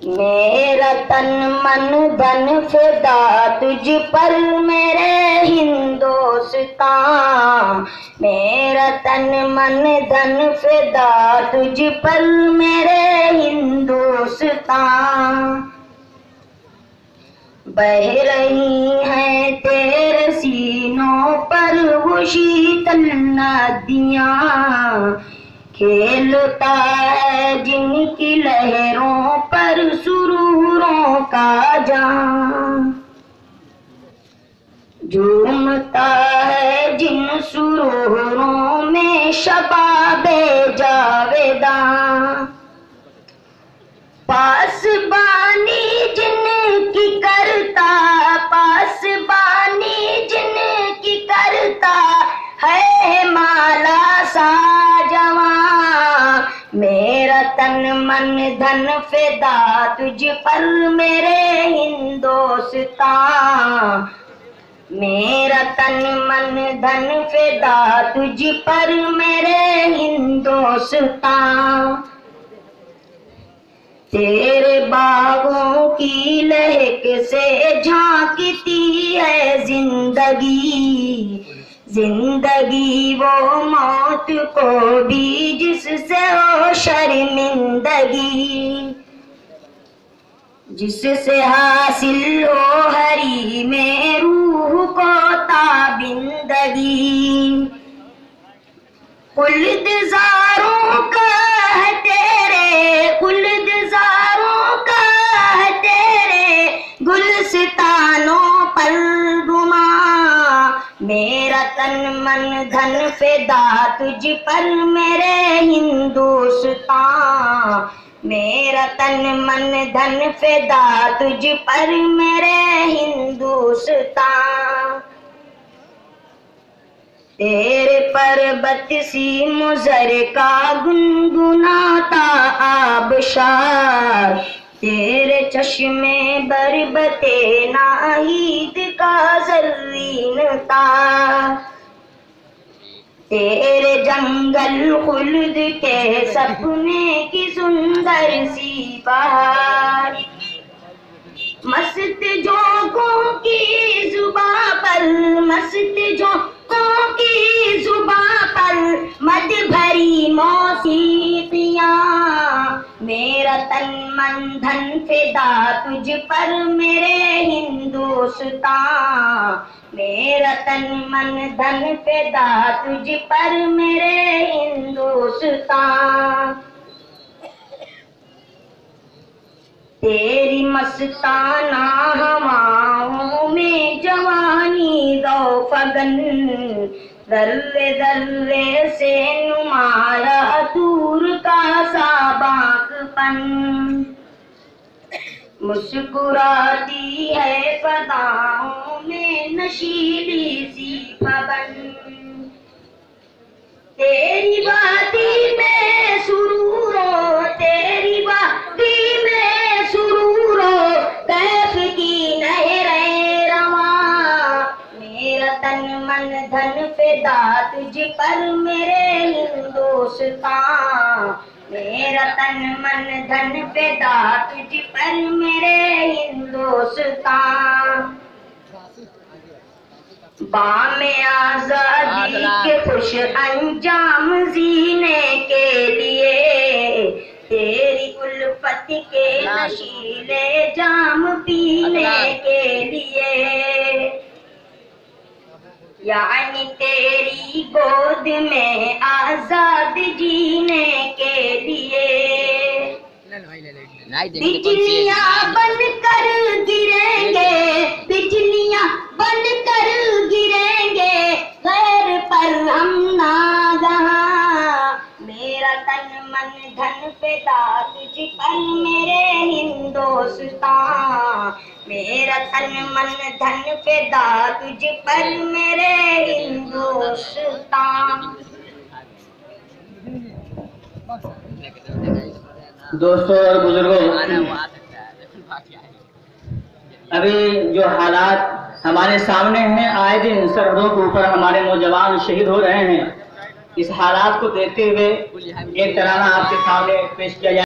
मेरा तन मन धन फिदा तुझ पर मेरे हिंदुस्तान। मेरा तन मन धन फिदा तुझ पर मेरे हिंदुस्तान। बह रही हैं तेरे सीनों पर वो शीतल नदियाँ, खेलता है जिनकी लहरों पर सुरूरों का जान। झूमता है जिन सुरूरों में शबाबे जावेदां। पासबानी जिनकी करता, पासबानी जिनकी करता है माला सा जवां। मेरा तन मन धन फिदा तुझ पर मेरे हिंदुस्तान। मेरा तन मन धन फिदा तुझ पर मेरे हिंदुस्तान। तेरे बागों की लहक से झांकती है जिंदगी। जिंदगी वो मौत को भी जिससे हो शर्मिंदगी। जिससे हासिल हो हरी में रूह को ताबिंदगी। कुलदजारों का है तेरे, कुलदजारों का है तेरे गुलस्तानों पर गुमां। मेरा तन मन धन फिदा तुझ पर मेरे हिंदुस्तान। मेरा तन मन धन फिदा तुझ पर मेरे हिंदुस्तान। तेरे पर्वत सी मुजर का गुनगुनाता आबशार। तेरे चश्मे बरबते नाहीद का ज़र्रीन तार। तेरे जंगल खुल्द के सपने की सुंदर सी बहार। मस्त जोगों की जुबां पर, मस्त जोगों की जुबां पर मद भरी मौसीकियां। मेरा तन मन धन फिदा तुझ पर मेरे हिंदुस्तान। मेरा तन मन धन फिदा तुझ पर मेरे हिंदुस्तान। तेरी मस्ताना हवाओं में जवानी ज़ौफ़गन। दर्रे दर्रे से नुमाया दूर का सा बांकपन। मुस्कुराती है फ़दाओं में नशीली सी पवन। तेरी वादी में सुरूरो, तेरी वादी में सुरूरो कैफ की नहरें रवां। मेरा तन मन धन फिदा तुझ पर मेरे हिंदुस्तान। मेरा तन मन धन फिदा तुझ पर मेरे हिंदुस्तान। बामे आजादी के खुश अंजाम जीने के लिए। तेरी उल्फत के नशीले जाम पीने के लिए। यानी तेरी गोद में आजाद जीने के लिए। बिजलियां बनकर गिरेंगे, बिजलियां बनकर गिरेंगे गैर पर हम नागहां। मेरा तन मन धन फिदा तुझ पर मेरे हिंदुस्तान। मेरा तन मन धन फिदा तुझ पर मेरे हिंदुस्तान। दोस्तों और बुजुर्गों, अभी जो हालात हमारे सामने हैं, आए दिन सरहदों के ऊपर हमारे नौजवान शहीद हो रहे हैं। इस हालात को देखते हुए एक तराना आपके सामने पेश किया जाए।